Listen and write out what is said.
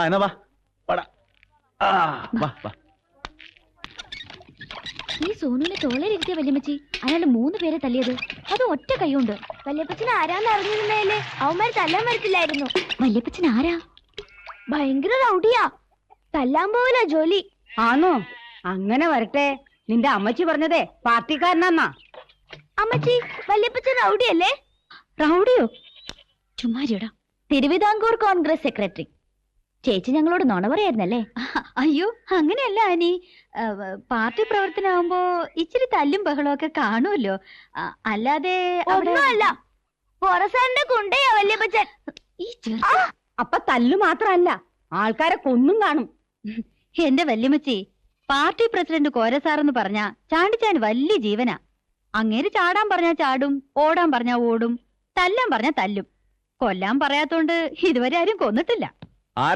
എന്നാ വാ വാടാ. വാ വാ. ഈ സോനുവിനെ തോളയിലിരുത്തിയ വല്യമ്മച്ചി അയാള് 3 പേരെ തല്ലിയത് അത് ഒറ്റ കൈകൊണ്ട്. വല്യപ്പച്ചൻ ആരാന്ന് അറിഞ്ഞിരുന്നേലേ അവന്മാർ തല്ലാൻ വരത്തില്ലായിരുന്നു. വല്യപ്പച്ചൻ ആരാ? ഭയങ്കര റൗഡിയാ, തല്ലാൻ പോവില്ല ജോലി. ആണോ? അങ്ങനെ വരട്ടെ. നിന്റെ അമ്മച്ചി പറഞ്ഞതേ പാർട്ടിക്കാരനാന്നാ. അമ്മച്ചി, വല്യപ്പച്ചൻ റൗഡിയല്ലേ? റൗഡിയോ? ചുമ്മാരിടാ. തിരുവിതാംകൂർ കോൺഗ്രസ് സെക്രട്ടറി. ചേച്ചി ഞങ്ങളോട് നുണ പറയായിരുന്നല്ലേ? അയ്യോ, അങ്ങനെയല്ല ആനി. പാർട്ടി പ്രവർത്തനമാകുമ്പോ ഇച്ചിരി തല്ലും ബഹളമൊക്കെ കാണുമല്ലോ. അല്ലാതെ ഒന്നുമല്ല, പൊറസാറിന്റെ കുണ്ടയാ വല്യപ്പച്ചൻ. അപ്പൊ തല്ലു മാത്രല്ല, ആൾക്കാരെ കൊന്നും കാണും. എന്റെ വല്യമ്മച്ചി, പാർട്ടി പ്രസിഡന്റ് കോരസാറെന്ന് പറഞ്ഞ ചാണ്ടിച്ചാൻ വലിയ ജീവനാ. അങ്ങേര് ചാടാൻ പറഞ്ഞാ ചാടും, ഓടാൻ പറഞ്ഞാ ഓടും, തല്ലാൻ പറഞ്ഞാ തല്ലും. കൊല്ലാൻ പറയാത്തോണ്ട് ഇതുവരെ ആരും കൊന്നിട്ടില്ല.